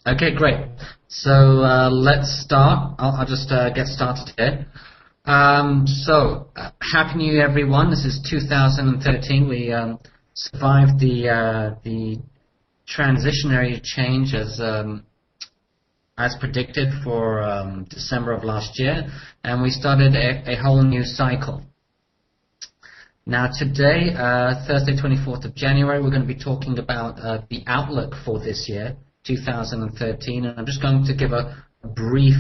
Okay, great. So let's start. I'll just get started here. Happy New Year, everyone. This is 2013. We survived the transitionary change as predicted for December of last year, and we started a whole new cycle. Now today, Thursday 24th of January, we're going to be talking about the outlook for this year, 2013, and I'm just going to give a brief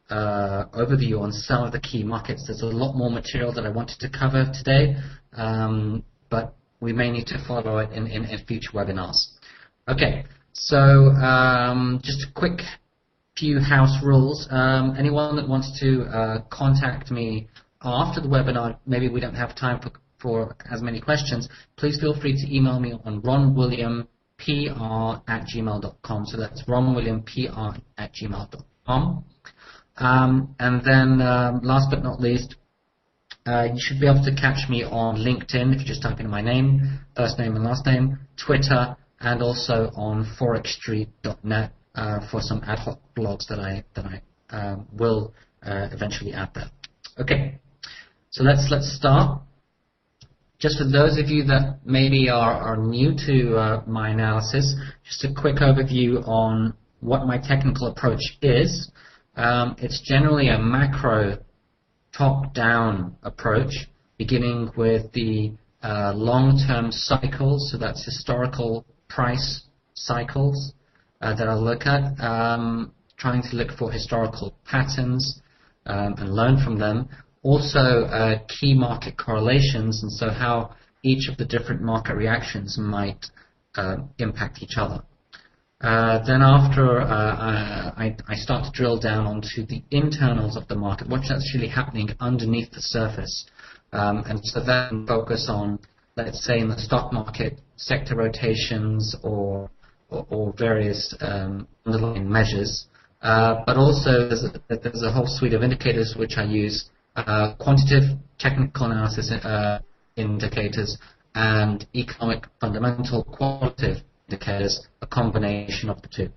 overview on some of the key markets. There's a lot more material that I wanted to cover today, but we may need to follow it in future webinars. Okay, so just a quick few house rules. Anyone that wants to contact me after the webinar, maybe we don't have time for as many questions, please feel free to email me on ronwilliampr@gmail.com. So that's ronwilliampr@gmail.com. And then last but not least, you should be able to catch me on LinkedIn if you just type in my name, first name and last name, Twitter, and also on forexstreet.net for some ad hoc blogs that I will eventually add there. Okay, so let's start. Just for those of you that maybe are new to my analysis, just a quick overview on what my technical approach is. It's generally a macro top-down approach, beginning with the long-term cycles, so that's historical price cycles that I'll look at, trying to look for historical patterns and learn from them. Also, key market correlations, and so how each of the different market reactions might impact each other. Then after I start to drill down onto the internals of the market, what's actually happening underneath the surface. And so then focus on, let's say in the stock market, sector rotations or various underlying measures. But also there's a whole suite of indicators which I use, quantitative technical analysis indicators and economic fundamental qualitative indicators, a combination of the two.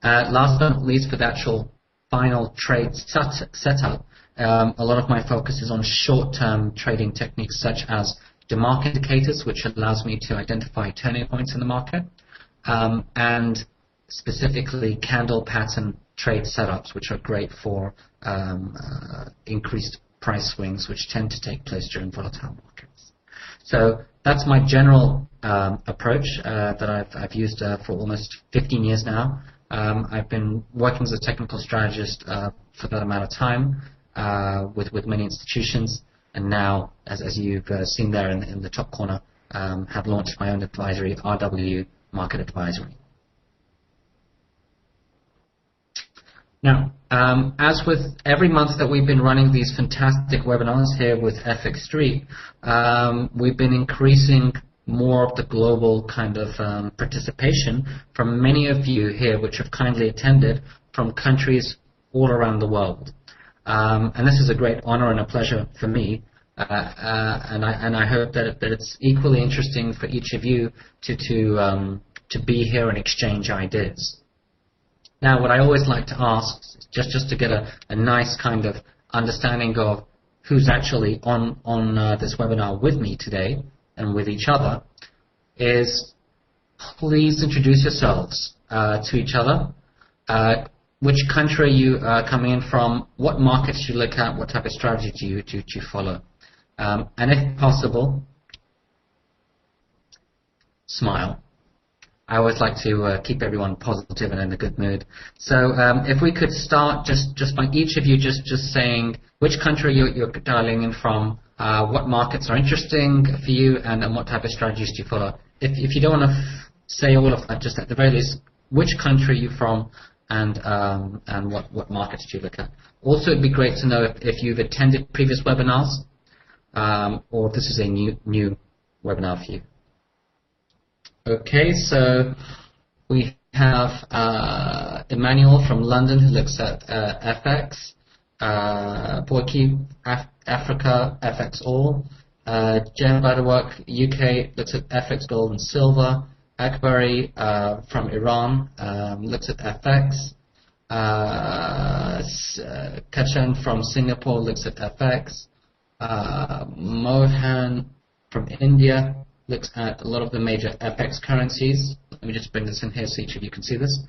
Last but not least, for the actual final trade setup, a lot of my focus is on short-term trading techniques such as DeMark indicators, which allows me to identify turning points in the market, and specifically candle pattern trade setups, which are great for increased price swings, which tend to take place during volatile markets. So that's my general approach that I've used for almost 15 years now. I've been working as a technical strategist for that amount of time with many institutions, and now, as you've seen there in the top corner, have launched my own advisory, RW Market Advisory. Now, as with every month that we've been running these fantastic webinars here with FX Street, we've been increasing more of the global kind of participation from many of you here, which have kindly attended from countries all around the world. And this is a great honor and a pleasure for me, and I hope that it's equally interesting for each of you to be here and exchange ideas. Now, what I always like to ask, just to get a nice kind of understanding of who's actually on this webinar with me today and with each other, is please introduce yourselves to each other. Which country are you coming in from? What markets do you look at? What type of strategy do you follow? And if possible, smile. I always like to keep everyone positive and in a good mood. So if we could start just by each of you just saying which country you're dialing in from, what markets are interesting for you, and what type of strategies do you follow. If you don't want to say all of that, just at the very least, which country are you from, and what markets do you look at. Also, it'd be great to know if you've attended previous webinars, or if this is a new webinar for you. Okay, so we have Emmanuel from London who looks at FX, Boyke, Africa, FX All, Jen Butterwork, UK, looks at FX Gold and Silver, Akbari from Iran looks at FX. Kachan from Singapore looks at FX. Mohan from India looks at a lot of the major FX currencies. Let me just bring this in here so each of you can see this.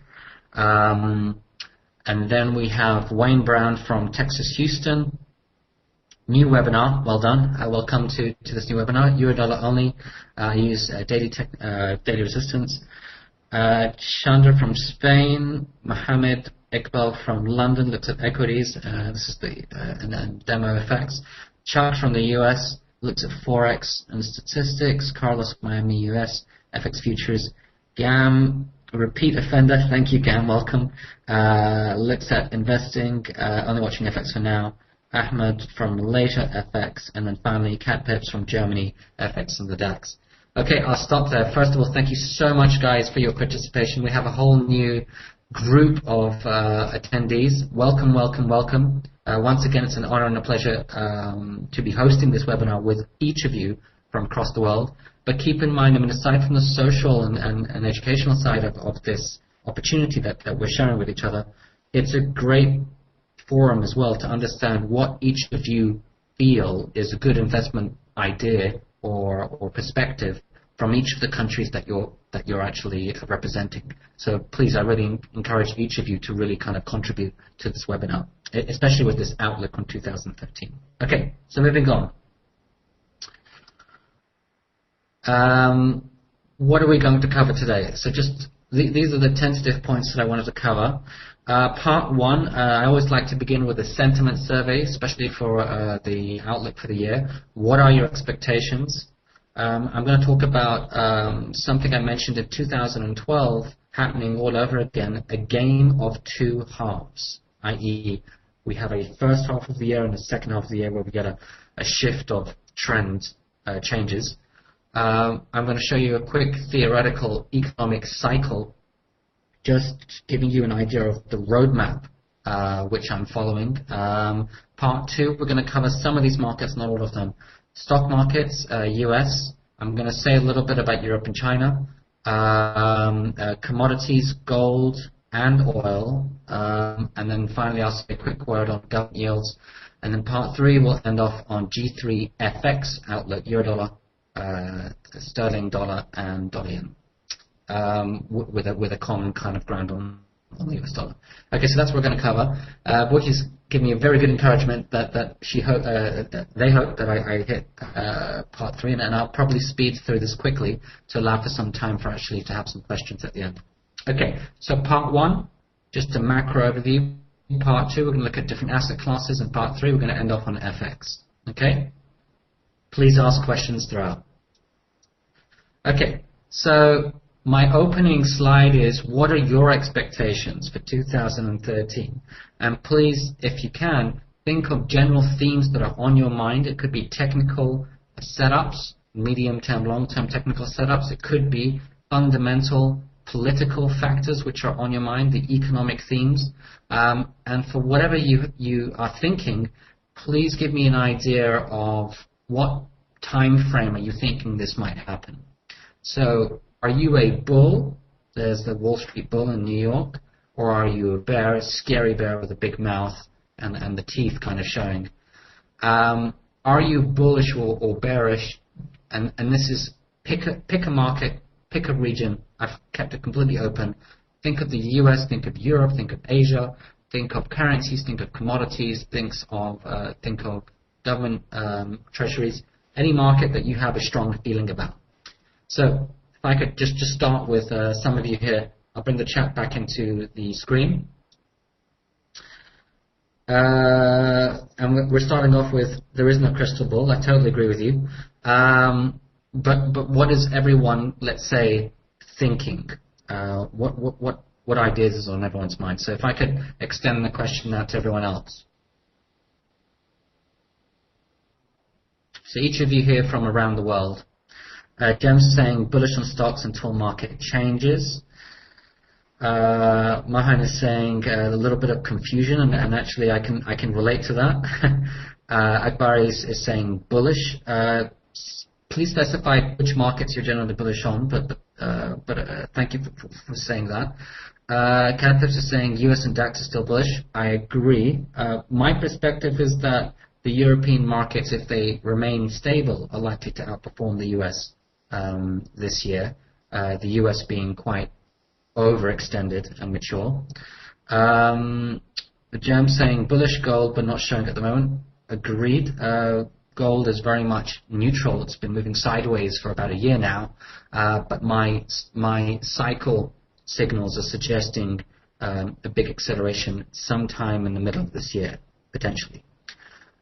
And then we have Wayne Brown from Texas, Houston. New webinar, well done. Welcome to this new webinar. Eurodollar only. Use daily resistance. Chandra from Spain. Mohammed Iqbal from London looks at equities. This is the and then demo effects. Chuck from the US looks at forex and statistics. Carlos Miami US FX futures. Gam, repeat offender. Thank you, Gam. Welcome. Looks at investing. Only watching FX for now. Ahmed from Malaysia FX, and then finally Cat Pips from Germany FX and the DAX. Okay, I'll stop there. First of all, thank you so much, guys, for your participation. We have a whole new group of attendees. Welcome, welcome, welcome. Once again, it's an honor and a pleasure to be hosting this webinar with each of you from across the world. But keep in mind, I mean, aside from the social and educational side of this opportunity that we're sharing with each other, it's a great forum as well to understand what each of you feel is a good investment idea or perspective from each of the countries that you're actually representing. So please, I really encourage each of you to really kind of contribute to this webinar, especially with this outlook on 2015. Okay, so moving on. What are we going to cover today? So just these are the tentative points that I wanted to cover. Part one, I always like to begin with a sentiment survey, especially for the outlook for the year. What are your expectations? I'm going to talk about something I mentioned in 2012 happening all over again, a game of two halves, i.e. we have a first half of the year and a second half of the year where we get a shift of trend changes. I'm going to show you a quick theoretical economic cycle, just giving you an idea of the roadmap which I'm following. Part two, we're going to cover some of these markets, not all of them. Stock markets, US. I'm going to say a little bit about Europe and China. Commodities, gold and oil. And then finally, I'll say a quick word on government yields. And then part three, we'll end off on G3 FX outlook, Eurodollar, sterling dollar, and dollar yen. With a common kind of ground on the US dollar. Okay, so that's what we're going to cover. Bookie's given me a very good encouragement that they hope that I hit part three, and I'll probably speed through this quickly to allow for some time for actually to have some questions at the end. Okay, so part one, just a macro overview. Part two, we're going to look at different asset classes, and part three, we're going to end off on FX. Okay? Please ask questions throughout. Okay, so my opening slide is, what are your expectations for 2013? And please, if you can, think of general themes that are on your mind. It could be technical setups, medium-term, long-term technical setups. It could be fundamental political factors which are on your mind, the economic themes. And for whatever you are thinking, please give me an idea of what time frame are you thinking this might happen. So, are you a bull? There's the Wall Street bull in New York. Or are you a bear, a scary bear with a big mouth and the teeth kind of showing? Are you bullish or bearish? And this is, pick a market, pick a region. I've kept it completely open. Think of the US, think of Europe, think of Asia, think of currencies, think of commodities, think of government treasuries, any market that you have a strong feeling about. So, if I could just start with some of you here. I'll bring the chat back into the screen. And we're starting off with, there is no crystal ball. I totally agree with you. But what is everyone, let's say, thinking? What ideas is on everyone's mind? So if I could extend the question now to everyone else. So each of you here from around the world. Jem's saying bullish on stocks until market changes. Mahan is saying a little bit of confusion, and actually I can relate to that. Akbari is saying bullish. Please specify which markets you're generally bullish on, but thank you for saying that. Catholics is saying US and DAX are still bullish. I agree. My perspective is that the European markets, if they remain stable, are likely to outperform the US this year. The US being quite overextended and mature. Jam saying bullish gold but not showing at the moment. Agreed. Gold is very much neutral. It's been moving sideways for about a year now, but my cycle signals are suggesting a big acceleration sometime in the middle of this year, potentially.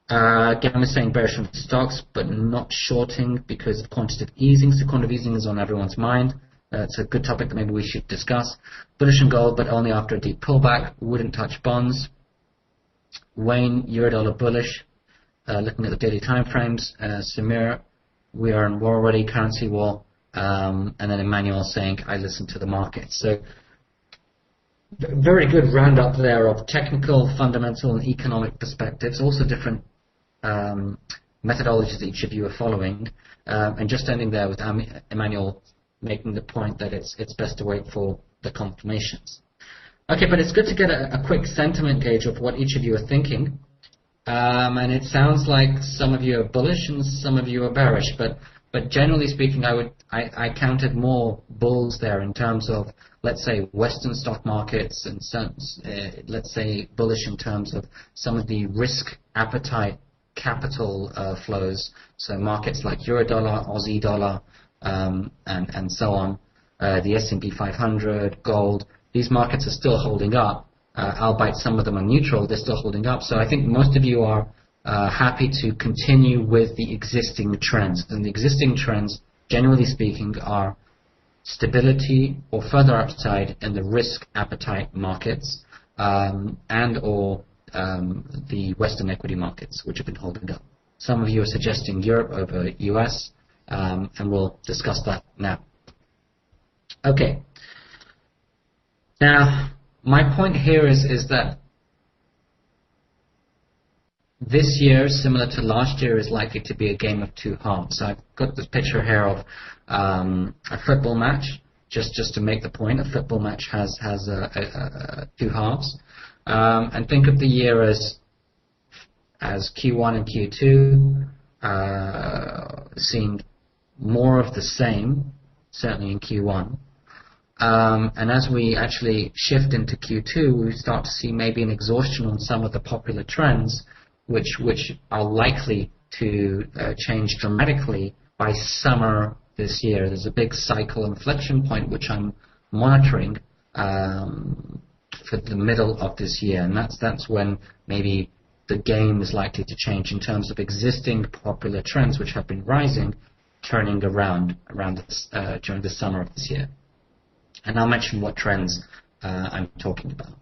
Gam is saying bearish on stocks, but not shorting because of quantitative easing. So quantitative easing is on everyone's mind. It's a good topic that maybe we should discuss. Bullish on gold, but only after a deep pullback. Wouldn't touch bonds. Wayne, Eurodollar bullish. Looking at the daily time frames. Samir, we are in war already, currency war. And then Emmanuel saying, I listen to the market. So very good roundup there of technical, fundamental, and economic perspectives. Also different methodologies that each of you are following. And just ending there with Emmanuel making the point that it's best to wait for the confirmations. Okay, but it's good to get a quick sentiment gauge of what each of you are thinking. And it sounds like some of you are bullish and some of you are bearish, but generally speaking, I counted more bulls there in terms of, let's say, Western stock markets, and some, let's say bullish in terms of some of the risk appetite capital flows. So markets like Eurodollar, Aussie dollar, and so on. The S&P 500, gold. These markets are still holding up. Albeit some of them are neutral, they're still holding up. So I think most of you are happy to continue with the existing trends. And the existing trends, generally speaking, are stability or further upside in the risk appetite markets and or the Western equity markets, which have been holding up. Some of you are suggesting Europe over US, and we'll discuss that now. Okay. Now, my point here is that this year, similar to last year, is likely to be a game of two halves. So I've got this picture here of a football match, just to make the point. A football match has two halves. And think of the year as Q1 and Q2 seemed more of the same, certainly in Q1. And as we actually shift into Q2, we start to see maybe an exhaustion on some of the popular trends, which are likely to change dramatically by summer this year. There's a big cycle inflection point which I'm monitoring for the middle of this year, and that's when maybe the game is likely to change in terms of existing popular trends which have been rising, turning around this, during the summer of this year. And I'll mention what trends I'm talking about.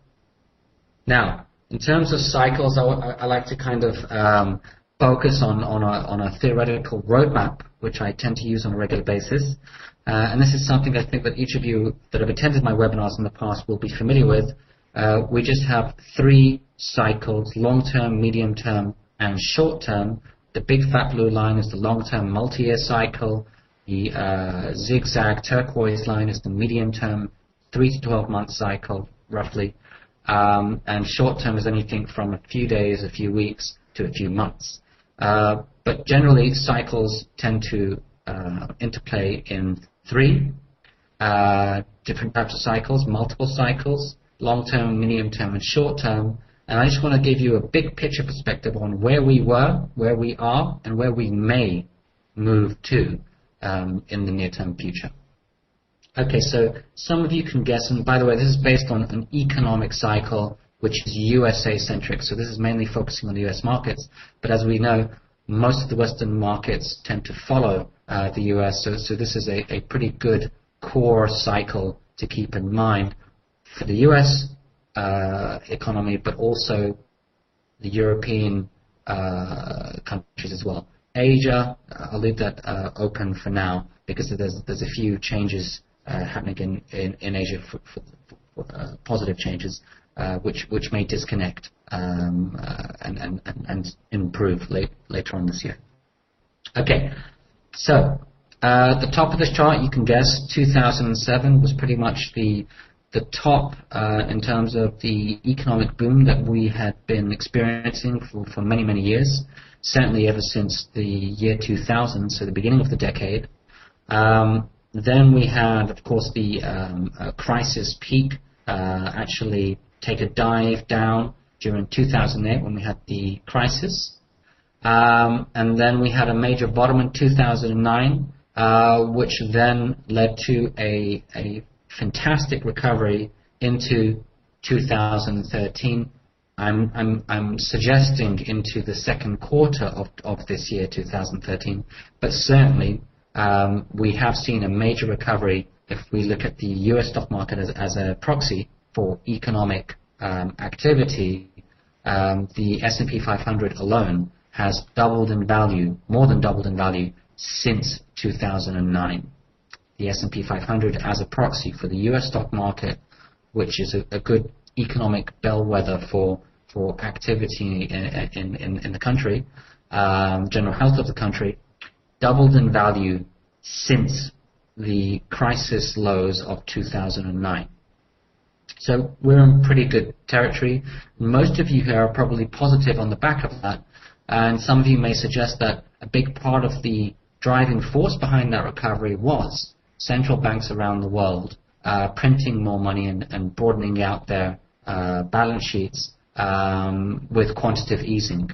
Now, in terms of cycles, I like to kind of focus on a theoretical roadmap, which I tend to use on a regular basis. And this is something I think that each of you that have attended my webinars in the past will be familiar with. We just have three cycles: long-term, medium-term, and short-term. The big fat blue line is the long-term multi-year cycle. The zigzag turquoise line is the medium-term 3 to 12 month cycle, roughly. And short-term is anything from a few days, a few weeks, to a few months. But generally, cycles tend to interplay in three different types of cycles: multiple cycles, long-term, medium-term, and short-term. And I just want to give you a big picture perspective on where we were, where we are, and where we may move to in the near-term future. Okay, so some of you can guess, and by the way, this is based on an economic cycle which is USA-centric, so this is mainly focusing on the US markets, but as we know, most of the Western markets tend to follow the US, so this is a pretty good core cycle to keep in mind for the US economy, but also the European countries as well. Asia, I'll leave that open for now because there's a few changes happening in Asia, for positive changes, which may disconnect and improve later on this year. Okay, so The top of this chart, you can guess, 2007 was pretty much the top in terms of the economic boom that we had been experiencing for many, many years, certainly ever since the year 2000, so the beginning of the decade. Then we had, of course, the crisis peak actually take a dive down during 2008 when we had the crisis. And then we had a major bottom in 2009, which then led to a fantastic recovery into 2013. I'm suggesting into the second quarter of this year, 2013, but certainly we have seen a major recovery if we look at the US stock market as a proxy for economic activity. The S&P 500 alone has doubled in value, more than doubled in value, since 2009. The S&P 500 as a proxy for the US stock market, which is a good economic bellwether for activity in the country, general health of the country, doubled in value since the crisis lows of 2009. So we're in pretty good territory. Most of you here are probably positive on the back of that, and some of you may suggest that a big part of the driving force behind that recovery was central banks around the world printing more money and broadening out their balance sheets with quantitative easing,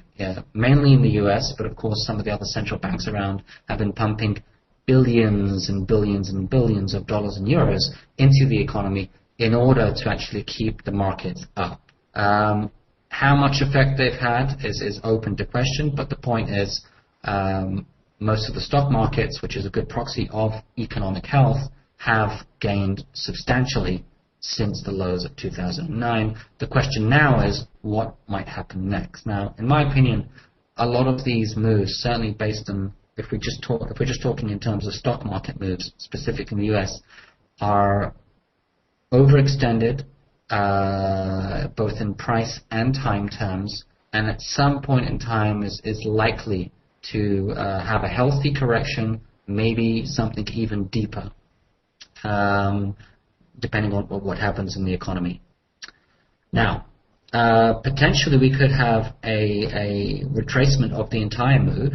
mainly in the US, but of course some of the other central banks around have been pumping billions and billions and billions of dollars and euros into the economy in order to actually keep the market up. How much effect they've had is open to question, but the point is most of the stock markets, which is a good proxy of economic health, have gained substantially since the lows of 2009. The question now is what might happen next. Now, in my opinion, a lot of these moves, certainly based on if we're just talking in terms of stock market moves, specifically in the US, are overextended, both in price and time terms, and at some point in time is likely to have a healthy correction, maybe something even deeper, depending on what happens in the economy. Now, potentially we could have a retracement of the entire move.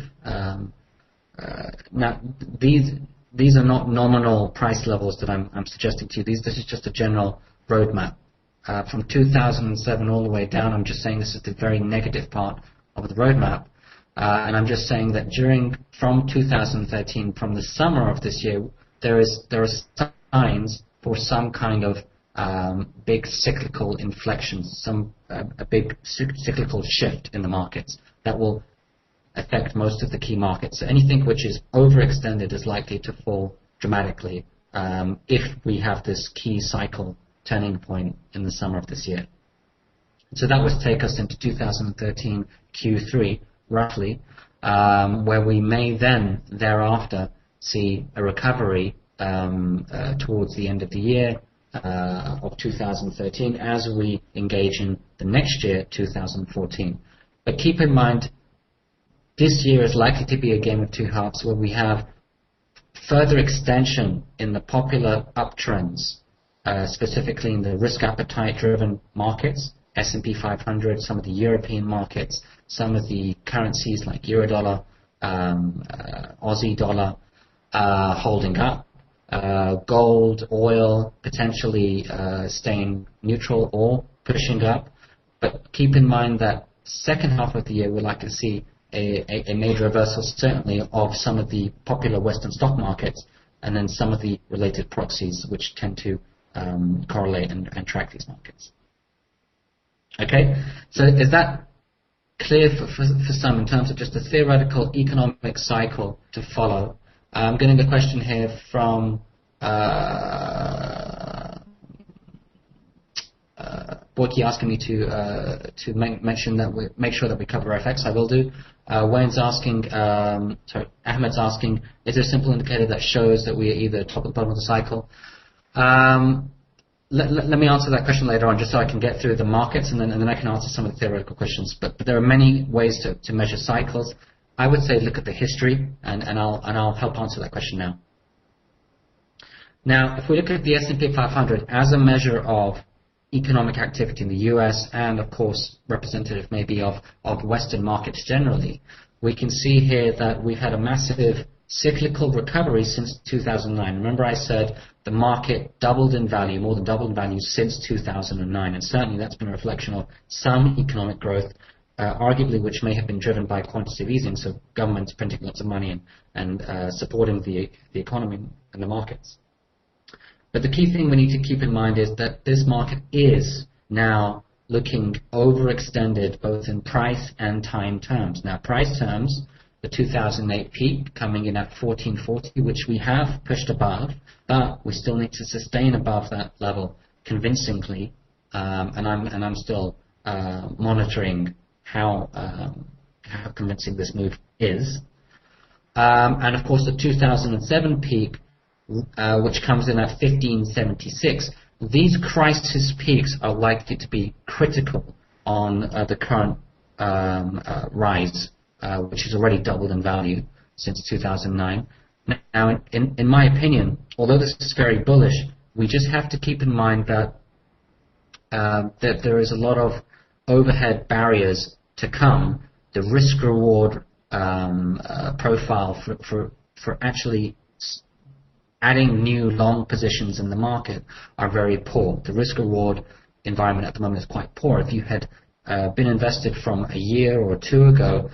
Now, these are not nominal price levels that I'm suggesting to you. This is just a general roadmap. From 2007 all the way down, I'm just saying this is the very negative part of the roadmap. And I'm just saying that from 2013, from the summer of this year, there are signs for some kind of big cyclical inflection, a big cyclical shift in the markets that will affect most of the key markets. So anything which is overextended is likely to fall dramatically if we have this key cycle turning point in the summer of this year. So that would take us into 2013 Q3, roughly, where we may then thereafter see a recovery towards the end of the year of 2013 as we engage in the next year, 2014. But keep in mind, this year is likely to be a game of two halves where we have further extension in the popular uptrends, specifically in the risk appetite driven markets, S&P 500, some of the European markets, some of the currencies like Eurodollar, Aussie dollar holding up, gold, oil potentially staying neutral or pushing up. But keep in mind that second half of the year we're likely to see a major reversal, certainly, of some of the popular Western stock markets, and then some of the related proxies which tend to correlate and track these markets. Okay, so is that clear for some in terms of just a theoretical economic cycle to follow? I'm getting a question here from Borky asking me to mention that we make sure that we cover FX. I will do. Wayne's asking, Ahmed's asking, is there a simple indicator that shows that we are either top or bottom of the cycle? Let me answer that question later on, just so I can get through the markets, and then I can answer some of the theoretical questions. But there are many ways to measure cycles. I would say look at the history, and I'll help answer that question now. Now, if we look at the S&P 500 as a measure of economic activity in the US and, of course, representative maybe of Western markets generally, we can see here that we've had a massive cyclical recovery since 2009. Remember I said the market doubled in value, more than doubled in value since 2009, and certainly that's been a reflection of some economic growth, arguably which may have been driven by quantitative easing, so governments printing lots of money and supporting the economy and the markets. But the key thing we need to keep in mind is that this market is now looking overextended both in price and time terms. Now, price terms, the 2008 peak coming in at 1440, which we have pushed above, but we still need to sustain above that level convincingly, and I'm still monitoring how convincing this move is. And of course, the 2007 peak, which comes in at 1576. These crisis peaks are likely to be critical on the current rise, which has already doubled in value since 2009. Now, in my opinion, although this is very bullish, we just have to keep in mind that that there is a lot of overhead barriers to come. The risk-reward profile for actually adding new long positions in the market are very poor. The risk-reward environment at the moment is quite poor. If you had been invested from a year or two ago,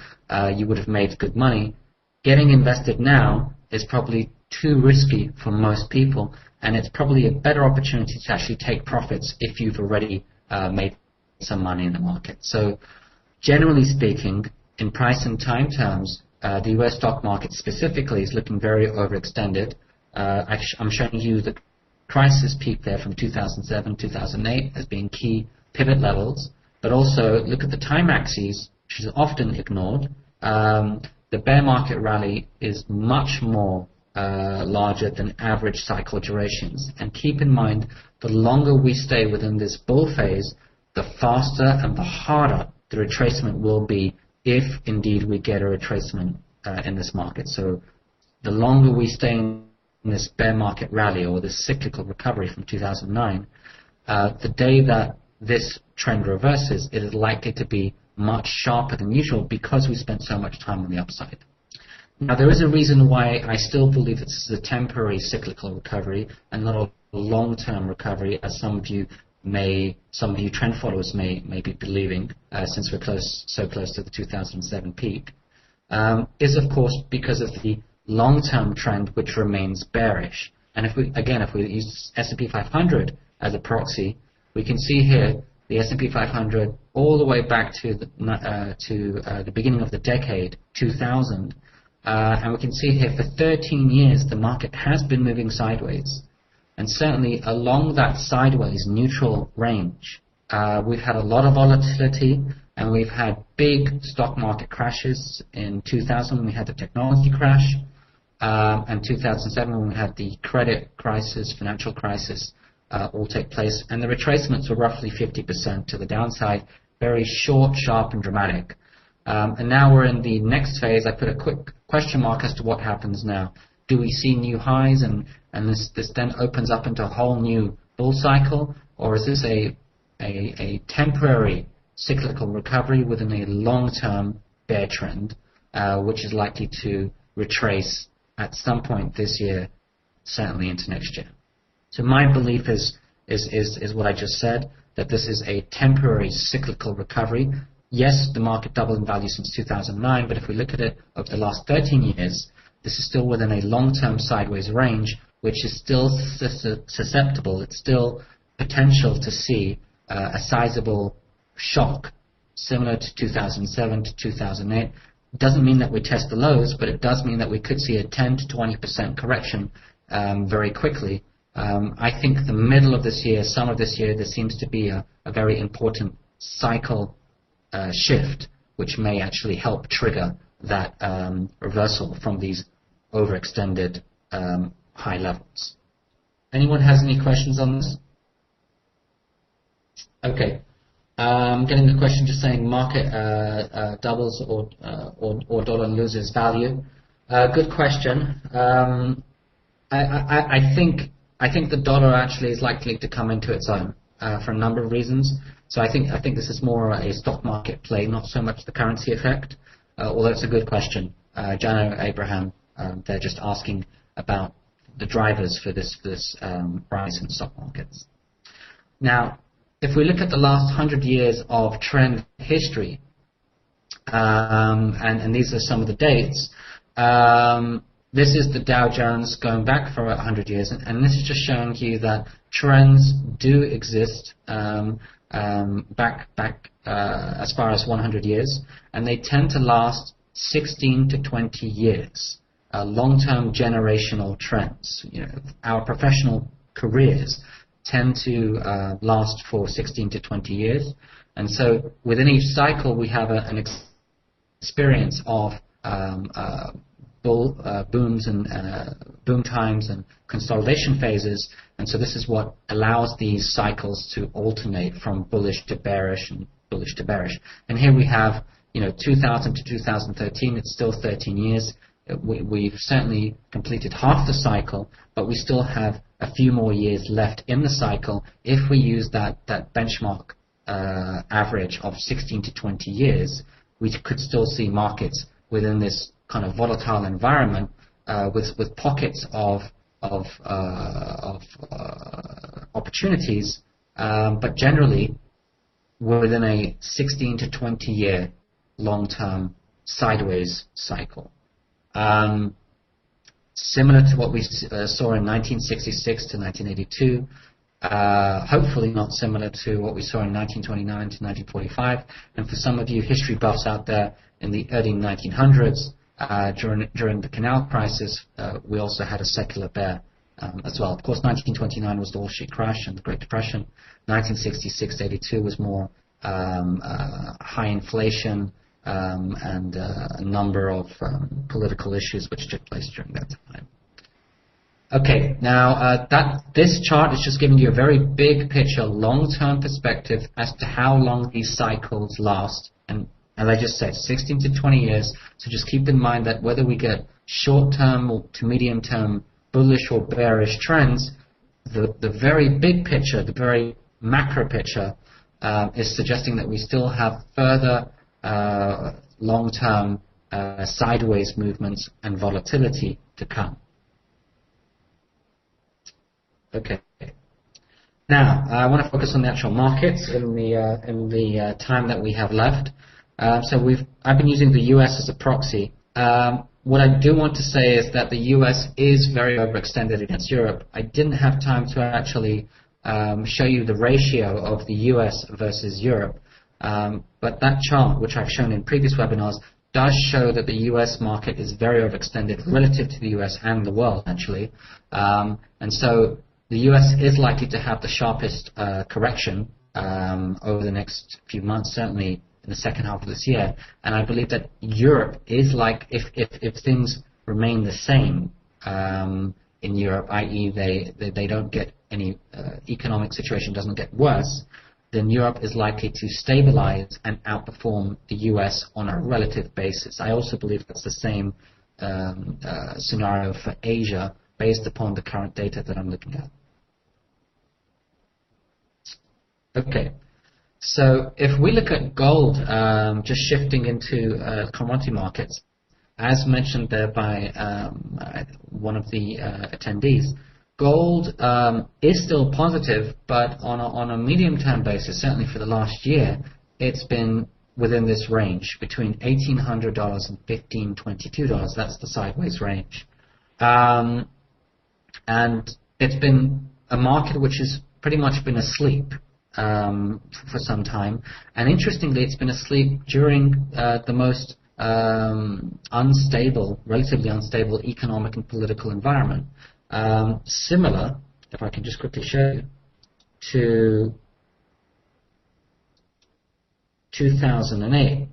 you would have made good money. Getting invested now is probably too risky for most people, and it's probably a better opportunity to actually take profits if you've already made some money in the market. So generally speaking, in price and time terms, the US stock market specifically is looking very overextended. I'm showing you the crisis peak there from 2007, 2008 as being key pivot levels, but also look at the time axes, which is often ignored. The bear market rally is much more larger than average cycle durations. And keep in mind, the longer we stay within this bull phase, the faster and the harder the retracement will be if indeed we get a retracement in this market. So the longer we stay in this bear market rally or this cyclical recovery from 2009, the day that this trend reverses, it is likely to be much sharper than usual because we spent so much time on the upside. Now, there is a reason why I still believe this is a temporary cyclical recovery and not a long-term recovery, as some of you trend followers may be believing, since we're so close to the 2007 peak, is of course because of the long-term trend which remains bearish. And if we use S&P 500 as a proxy, we can see here the S&P 500 all the way back to the beginning of the decade, 2000, and we can see here for 13 years the market has been moving sideways. And certainly along that sideways neutral range, we've had a lot of volatility, and we've had big stock market crashes. In 2000 when we had the technology crash, and 2007 when we had the credit crisis, financial crisis, all take place, and the retracements were roughly 50% to the downside, very short, sharp, and dramatic. And now we're in the next phase. I put a quick question mark as to what happens now. Do we see new highs, and this then opens up into a whole new bull cycle, or is this a temporary cyclical recovery within a long-term bear trend, which is likely to retrace at some point this year, certainly into next year? So my belief is what I just said, that this is a temporary cyclical recovery. Yes, the market doubled in value since 2009, but if we look at it over the last 13 years, this is still within a long-term sideways range, which is still susceptible. It's still potential to see a sizable shock similar to 2007 to 2008. It doesn't mean that we test the lows, but it does mean that we could see a 10 to 20% correction very quickly. I think the middle of this year, summer of this year, there seems to be a very important cycle shift, which may actually help trigger that reversal from these overextended high levels. Anyone has any questions on this? Okay. Getting a question just saying market doubles or dollar loses value. Good question. I think the dollar actually is likely to come into its own for a number of reasons. So I think this is more a stock market play, not so much the currency effect. Although it's a good question, Jano Abraham, they're just asking about the drivers for this rise in stock markets. Now, if we look at the last 100 years of trend history, and these are some of the dates. This is the Dow Jones going back for 100 years, and this is just showing you that trends do exist back as far as 100 years, and they tend to last 16 to 20 years. Long-term generational trends. Our professional careers tend to last for 16 to 20 years, and so within each cycle we have an experience of booms and boom times and consolidation phases, and so this is what allows these cycles to alternate from bullish to bearish and bullish to bearish. And here we have 2000 to 2013. It's still 13 years. We've certainly completed half the cycle, but we still have a few more years left in the cycle if we use that benchmark average of 16 to 20 years. We could still see markets within this kind of volatile environment with pockets of opportunities, but generally we're within a 16 to 20 year long-term sideways cycle. Similar to what we saw in 1966 to 1982, hopefully not similar to what we saw in 1929 to 1945, and for some of you history buffs out there, in the early 1900s, during the canal crisis, we also had a secular bear as well. Of course, 1929 was the Wall Street crash and the Great Depression. 1966 to 82 was more high inflation, and a number of political issues which took place during that time. Okay, now this chart is just giving you a very big picture, long-term perspective as to how long these cycles last. And as I just said, 16 to 20 years. So just keep in mind that whether we get short-term or to medium-term bullish or bearish trends, the very big picture, the very macro picture, is suggesting that we still have further long-term sideways movements and volatility to come. Okay. Now I want to focus on the actual markets in the time that we have left. I've been using the U.S. as a proxy. What I do want to say is that the U.S. is very overextended against Europe. I didn't have time to actually show you the ratio of the U.S. versus Europe. But that chart, which I've shown in previous webinars, does show that the U.S. market is very overextended relative to the U.S. and the world, actually. And so the U.S. is likely to have the sharpest correction over the next few months, certainly in the second half of this year. And I believe that Europe is like, if things remain the same in Europe, i.e. they don't get any economic situation doesn't get worse, then Europe is likely to stabilize and outperform the US on a relative basis. I also believe that's the same scenario for Asia based upon the current data that I'm looking at. Okay, so if we look at gold, just shifting into commodity markets, as mentioned there by one of the attendees, gold is still positive, but on a medium-term basis, certainly for the last year, it's been within this range between $1,800 and $1,522. That's the sideways range, and it's been a market which has pretty much been asleep for some time. And interestingly, it's been asleep during the most unstable, relatively unstable economic and political environment. Similar, if I can just quickly show you, to 2008.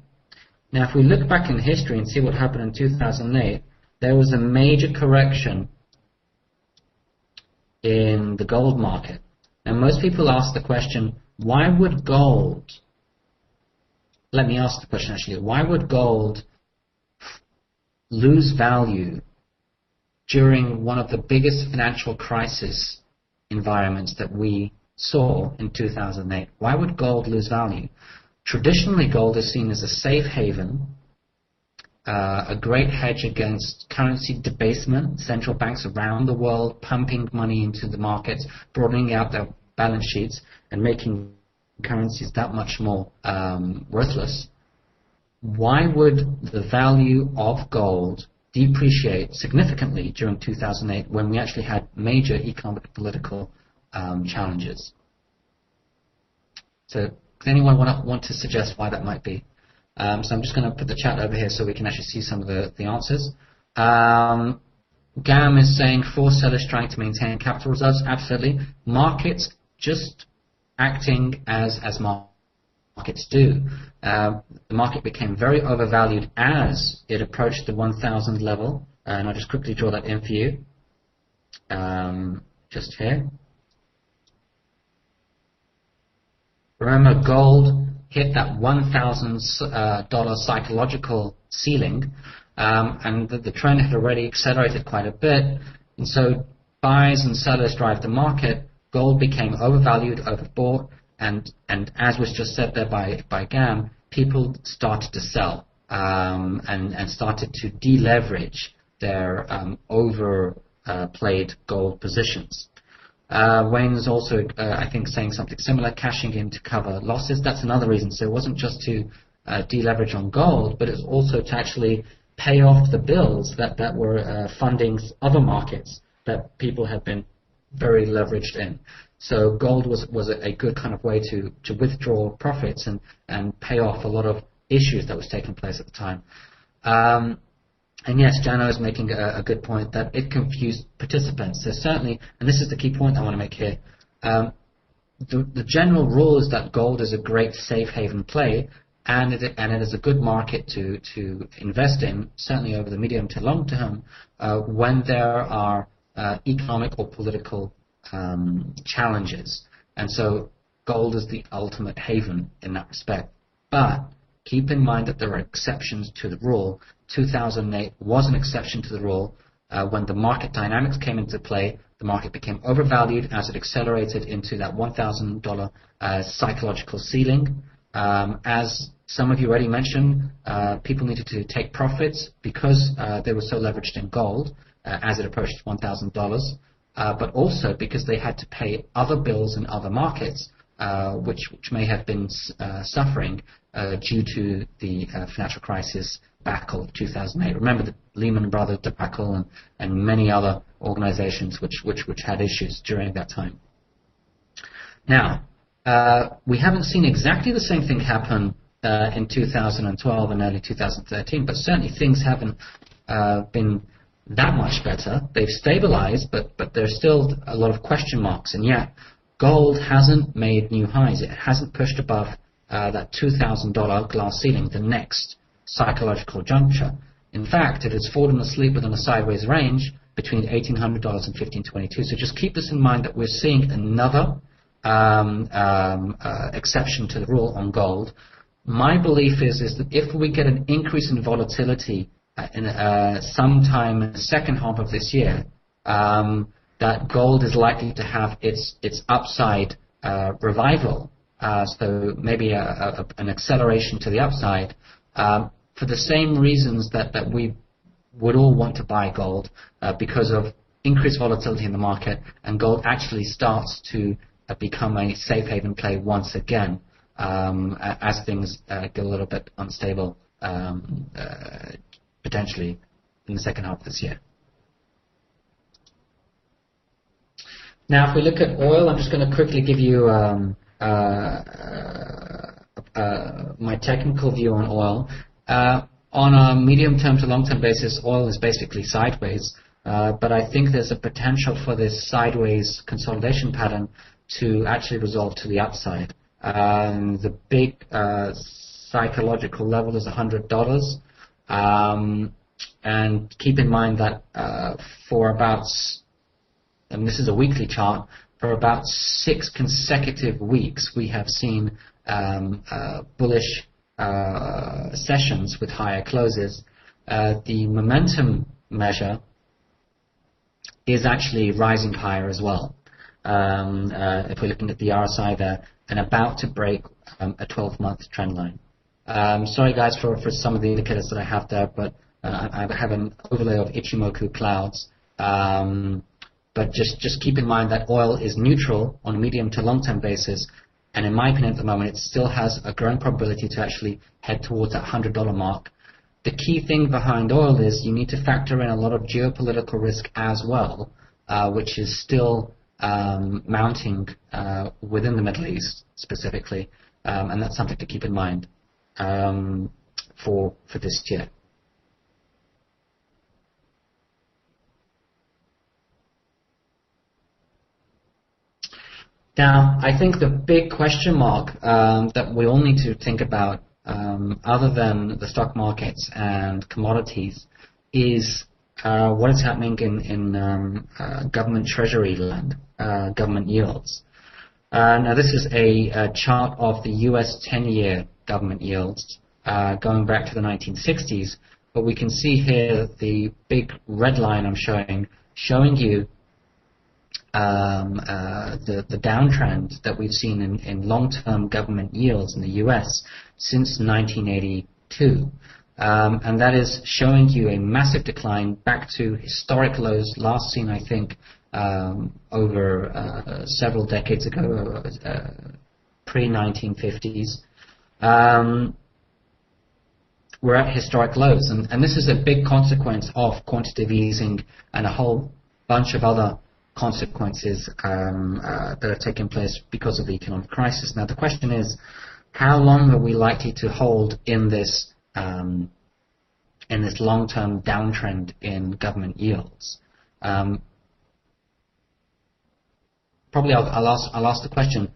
Now, if we look back in history and see what happened in 2008, there was a major correction in the gold market. Now, most people ask the question, why would gold let me ask the question actually, why would gold lose value during one of the biggest financial crisis environments that we saw in 2008? Why would gold lose value? Traditionally, gold is seen as a safe haven, a great hedge against currency debasement, central banks around the world pumping money into the markets, broadening out their balance sheets, and making currencies that much more worthless. Why would the value of gold depreciate significantly during 2008 when we actually had major economic and political challenges? So does anyone want to suggest why that might be? So I'm just going to put the chat over here so we can actually see some of the answers. Gam is saying forced sellers trying to maintain capital reserves. Absolutely. Markets just acting as markets do. The market became very overvalued as it approached the 1,000 level. And I'll just quickly draw that in for you. Just here. Remember, gold hit that $1,000 psychological ceiling, and the trend had already accelerated quite a bit. And so buyers and sellers drive the market. Gold became overvalued, overbought, and as was just said there by Gam, people started to sell and started to deleverage their overplayed gold positions. Wayne is also, I think, saying something similar, cashing in to cover losses. That's another reason. So it wasn't just to deleverage on gold, but it's also to actually pay off the bills that were funding other markets that people had been very leveraged in. So gold was a good kind of way to withdraw profits and pay off a lot of issues that was taking place at the time. And yes, Jano is making a good point that it confused participants. So certainly, and this is the key point I want to make here, the general rule is that gold is a great safe haven play, and it is a good market to invest in, certainly over the medium to long term, when there are economic or political challenges. And so gold is the ultimate haven in that respect. But keep in mind that there are exceptions to the rule. 2008 was an exception to the rule. When the market dynamics came into play, the market became overvalued as it accelerated into that $1,000 psychological ceiling. As some of you already mentioned, people needed to take profits because they were so leveraged in gold as it approached $1,000, but also because they had to pay other bills in other markets, which may have been suffering due to the financial crisis debacle of 2008. Remember the Lehman Brothers debacle and many other organizations which had issues during that time. Now, we haven't seen exactly the same thing happen in 2012 and early 2013, but certainly things haven't been that much better. They've stabilized, but there's still a lot of question marks, and yet gold hasn't made new highs. It hasn't pushed above that $2,000 glass ceiling, the next psychological juncture. In fact, it has fallen asleep within a sideways range between $1,800 and $1,522. So just keep this in mind that we're seeing another exception to the rule on gold. My belief is that if we get an increase in volatility sometime in the second half of this year, that gold is likely to have its upside revival. So maybe an acceleration to the upside for the same reasons that we would all want to buy gold, because of increased volatility in the market, and gold actually starts to become a safe haven play once again as things get a little bit unstable potentially in the second half of this year. Now, if we look at oil, I'm just going to quickly give you my technical view on oil. On a medium-term to long-term basis, oil is basically sideways, but I think there's a potential for this sideways consolidation pattern to actually resolve to the upside. The big psychological level is $100, and keep in mind that for about, and this is a weekly chart, for about 6 consecutive weeks we have seen bullish sessions with higher closes, the momentum measure is actually rising higher as well. If we're looking at the RSI there, and about to break a 12-month trend line. Sorry guys for some of the indicators that I have there, but I have an overlay of Ichimoku clouds. But just keep in mind that oil is neutral on a medium to long-term basis, and in my opinion at the moment it still has a growing probability to actually head towards that $100 mark. The key thing behind oil is you need to factor in a lot of geopolitical risk as well, which is still mounting within the Middle East specifically, and that's something to keep in mind for this year. Now, I think the big question mark that we all need to think about, other than the stock markets and commodities, is what is happening in government treasury land, government yields. Now, this is a chart of the US 10-year government yields going back to the 1960s, but we can see here the big red line I'm showing you the downtrend that we've seen in long-term government yields in the US since 1982. And that is showing you a massive decline back to historic lows last seen, I think, over several decades ago, pre-1950s. We're at historic lows, and this is a big consequence of quantitative easing and a whole bunch of other consequences that are taking place because of the economic crisis. Now, the question is, how long are we likely to hold in this long-term downtrend in government yields? Probably, I'll ask the question: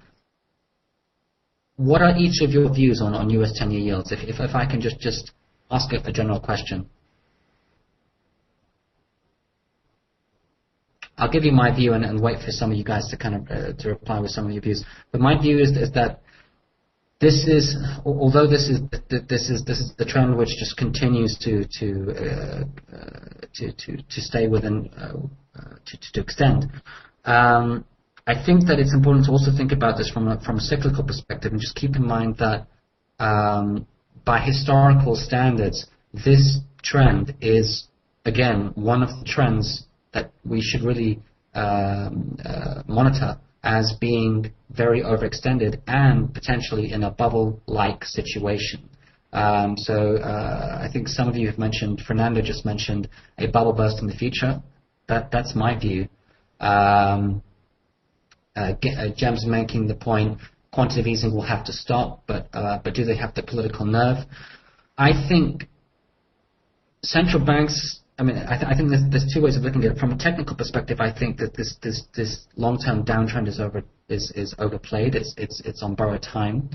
what are each of your views on US 10-year yields? If I can just ask a general question. I'll give you my view and wait for some of you guys to kind of to reply with some of your views. But my view is that this is, although this is the trend which just continues to stay within to extend. I think that it's important to also think about this from a cyclical perspective, and just keep in mind that by historical standards, this trend is again one of the trends that we should really monitor as being very overextended and potentially in a bubble-like situation. I think some of you have mentioned, Fernando just mentioned, a bubble burst in the future. That's my view. Jem's making the point, quantitative easing will have to stop, but do they have the political nerve? I think central banks, I think there's two ways of looking at it. From a technical perspective, I think that this long-term downtrend is overplayed. It's on borrowed time,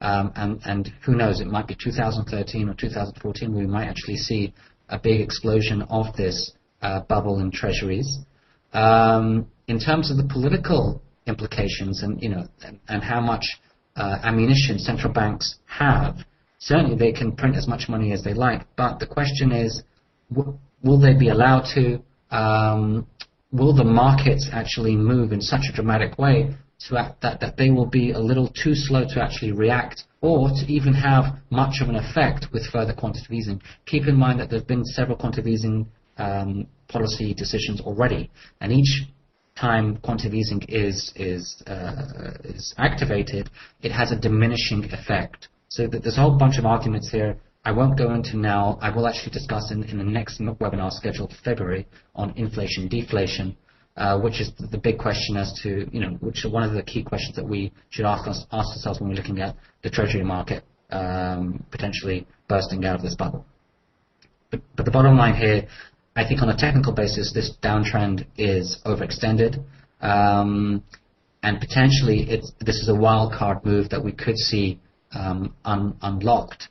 and who knows? It might be 2013 or 2014 where we might actually see a big explosion of this bubble in treasuries. In terms of the political implications and how much ammunition central banks have, certainly they can print as much money as they like. But the question is, will they be allowed to? Will the markets actually move in such a dramatic way that they will be a little too slow to actually react or to even have much of an effect with further quantitative easing? Keep in mind that there have been several quantitative easing policy decisions already, and each time quantitative easing is activated, it has a diminishing effect. So that there's a whole bunch of arguments here. I won't go into now. I will actually discuss in the next webinar scheduled for February on inflation deflation, which is the big question as to, which is one of the key questions that we should ask ourselves when we're looking at the treasury market potentially bursting out of this bubble. But the bottom line here, I think on a technical basis, this downtrend is overextended, and potentially this is a wild card move that we could see unlocked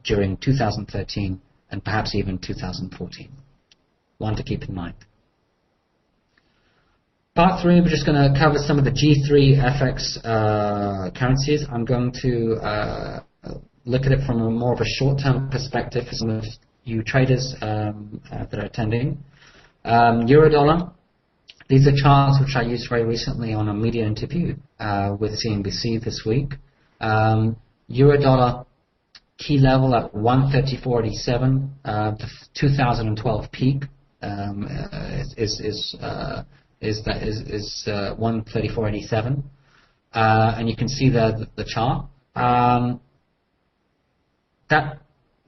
during 2013 and perhaps even 2014. One to keep in mind. Part 3, we're just going to cover some of the G3 FX currencies. I'm going to look at it from a more of a short-term perspective for some of you traders that are attending. Euro dollar. These are charts which I used very recently on a media interview with CNBC this week. Euro dollar key level at 134.87. The 2012 peak is 134.87, and you can see there the chart. That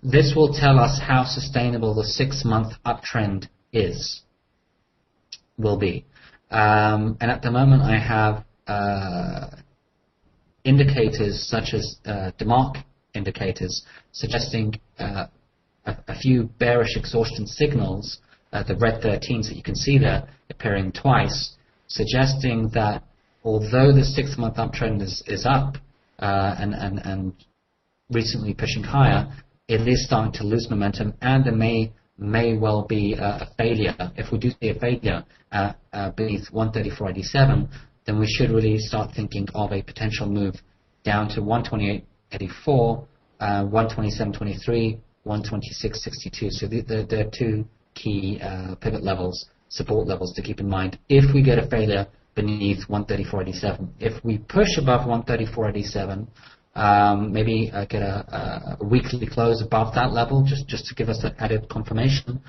this will tell us how sustainable the 6-month uptrend will be. And at the moment, I have indicators such as DeMark indicators suggesting a few bearish exhaustion signals, the red 13s that you can see there appearing twice, suggesting that although the 6-month uptrend is up and recently pushing higher, it is starting to lose momentum, and there may well be a failure. If we do see a failure beneath 134.87, then we should really start thinking of a potential move down to 128.84, 127.23, 126.62. So there are two key pivot levels, support levels to keep in mind if we get a failure beneath 134.87. If we push above 134.87, maybe get a weekly close above that level, just to give us that added confirmation,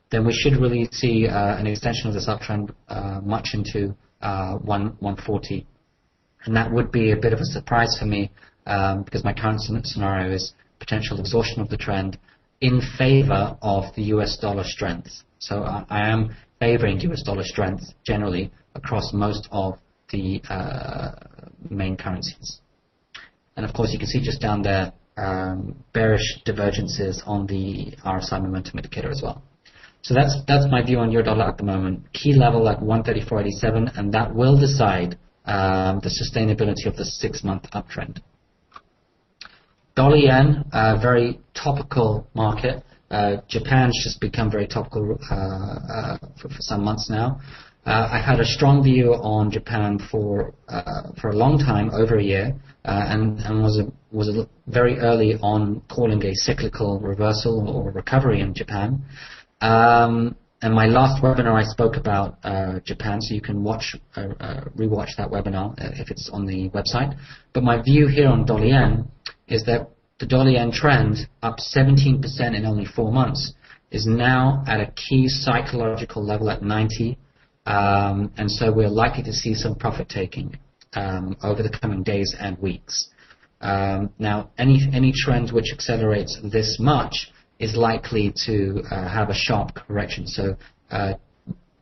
then we should really see an extension of this uptrend much into 140. And that would be a bit of a surprise for me because my current scenario is potential exhaustion of the trend in favor of the US dollar strength. So I am favoring US dollar strength generally across most of the main currencies. And of course, you can see just down there bearish divergences on the RSI momentum indicator as well. So that's my view on euro dollar at the moment. Key level at 134.87, and that will decide the sustainability of the 6-month uptrend. Dollar yen, very topical market. Japan's just become very topical for some months now. I had a strong view on Japan for a long time, over a year, and was very early on calling a cyclical reversal or recovery in Japan. And my last webinar I spoke about Japan, so you can rewatch that webinar if it's on the website. But my view here on dollar yen is that the dollar yen trend, up 17% in only 4 months, is now at a key psychological level at 90. And so we're likely to see some profit taking over the coming days and weeks. Now, any trend which accelerates this much is likely to have a sharp correction. So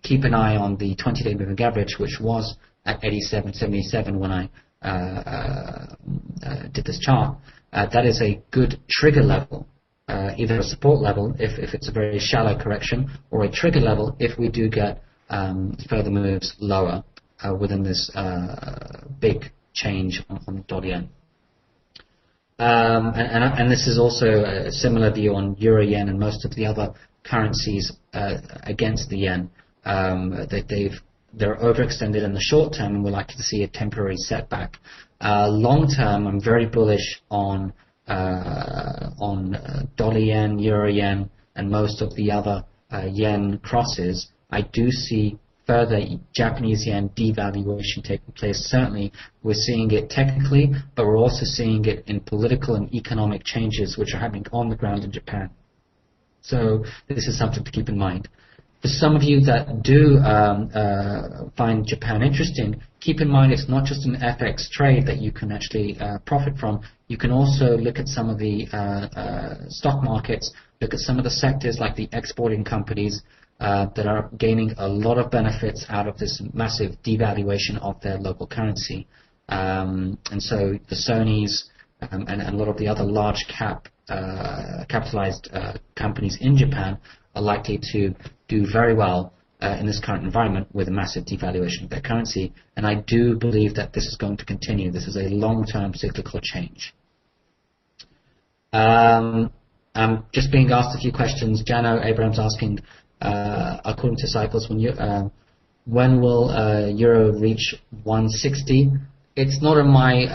keep an eye on the 20-day moving average, which was at 87.77 when I did this chart. That is a good trigger level, either a support level if it's a very shallow correction, or a trigger level if we do get further moves lower within this big change on dollar yen. And this is also a similar view on euro yen and most of the other currencies against the yen. They're overextended in the short term, and we're likely to see a temporary setback. Long term, I'm very bullish on dollar yen, euro yen, and most of the other yen crosses. I do see further Japanese yen devaluation taking place. Certainly, we're seeing it technically, but we're also seeing it in political and economic changes which are happening on the ground in Japan. So this is something to keep in mind. For some of you that do find Japan interesting, keep in mind it's not just an FX trade that you can actually profit from. You can also look at some of the stock markets, look at some of the sectors like the exporting companies that are gaining a lot of benefits out of this massive devaluation of their local currency. And so the Sonys and a lot of the other large capitalized companies in Japan are likely to do very well in this current environment with a massive devaluation of their currency. And I do believe that this is going to continue. This is a long-term cyclical change. I'm just being asked a few questions. Jano Abraham's asking, according to cycles, when will euro reach 160? It's not in my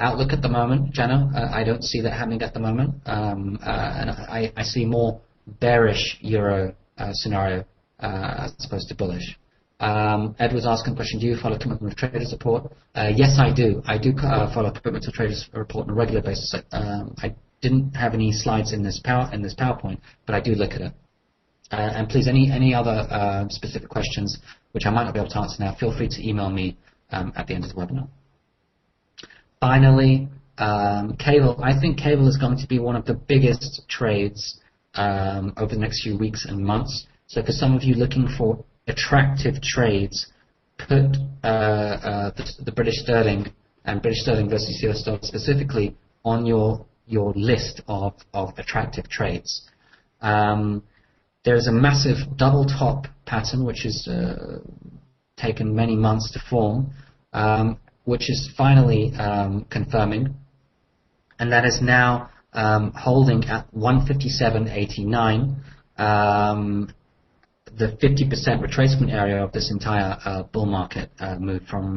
outlook at the moment, Jana. I don't see that happening at the moment, and I see more bearish euro scenario as opposed to bullish. Ed was asking a question: do you follow Commitment of Traders report? Yes, I do. I do follow Commitment of Traders report on a regular basis. I didn't have any slides in this PowerPoint, but I do look at it. And please, any other specific questions which I might not be able to answer now, feel free to email me at the end of the webinar. Finally, cable. I think cable is going to be one of the biggest trades over the next few weeks and months. So for some of you looking for attractive trades, put the British sterling and British sterling versus US dollar specifically on your list of attractive trades. There's a massive double top pattern which has taken many months to form, which is finally confirming, and that is now holding at 157.89, the 50% retracement area of this entire bull market move from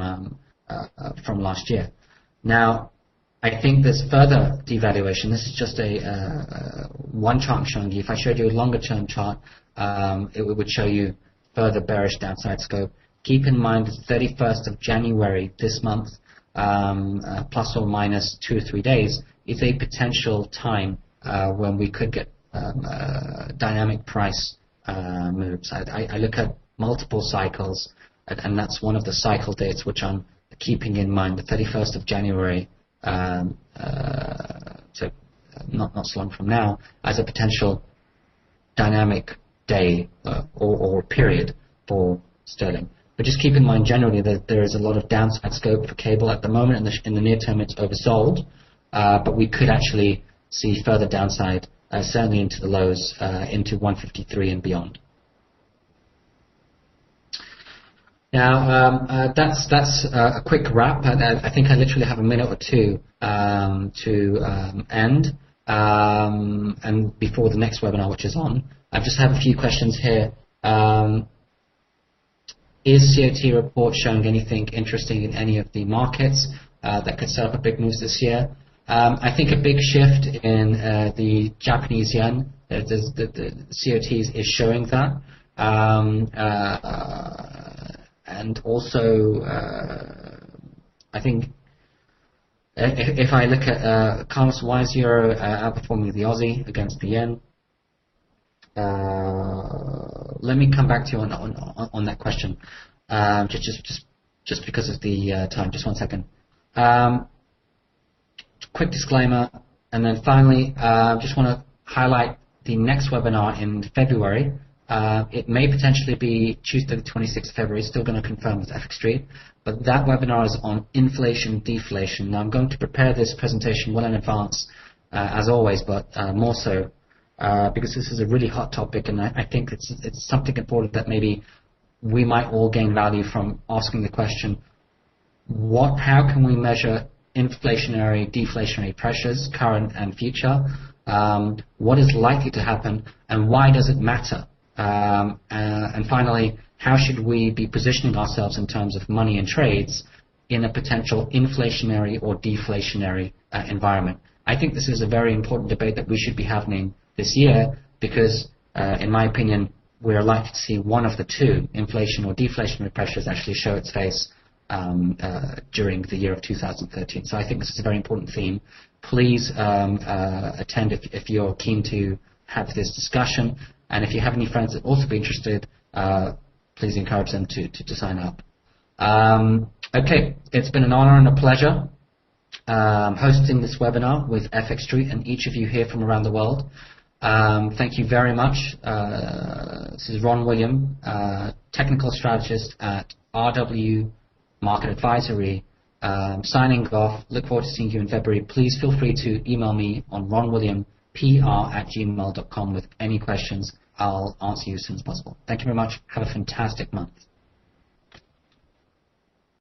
last year. Now, I think there's further devaluation. This is just a one chart I'm showing you. If I showed you a longer term chart, it would show you further bearish downside scope. Keep in mind it's 31st of January this month, plus or minus 2 or 3 days, is a potential time when we could get dynamic price moves. I look at multiple cycles, and that's one of the cycle dates which I'm keeping in mind, the 31st of January, so not so long from now, as a potential dynamic day or period for sterling. But just keep in mind generally that there is a lot of downside scope for cable at the moment. In the near term, it's oversold, but we could actually see further downside, certainly into the lows, into 153 and beyond. Now, that's a quick wrap. I think I literally have a minute or two to end, and before the next webinar, which is on. I just have a few questions here. Is CMT report showing anything interesting in any of the markets that could set up a big moves this year? I think a big shift in the Japanese yen, the COTs is showing that. And also, I think if I look at Carlos, why is euro outperforming the Aussie against the yen? Let me come back to you on that question, just because of the time. Just 1 second. Quick disclaimer, and then finally, just want to highlight the next webinar in February. It may potentially be Tuesday the 26th of February, still going to confirm with FX Street, but that webinar is on inflation, deflation. Now I'm going to prepare this presentation well in advance, as always, but more so because this is a really hot topic, and I think it's something important that maybe we might all gain value from asking the question, how can we measure inflationary, deflationary pressures, current and future? What is likely to happen, and why does it matter? And finally, how should we be positioning ourselves in terms of money and trades in a potential inflationary or deflationary environment? I think this is a very important debate that we should be having this year because, in my opinion, we're likely to see one of the two, inflation or deflationary pressures, actually show its face during the year of 2013. So I think this is a very important theme. Please attend if you're keen to have this discussion. And if you have any friends that also be interested, please encourage them to sign up. Okay, it's been an honor and a pleasure hosting this webinar with FX Street and each of you here from around the world. Thank you very much. This is Ron William, technical strategist at RW Market Advisory, signing off. Look forward to seeing you in February. Please feel free to email me on ronwilliampr@gmail.com with any questions. I'll answer you as soon as possible. Thank you very much. Have a fantastic month.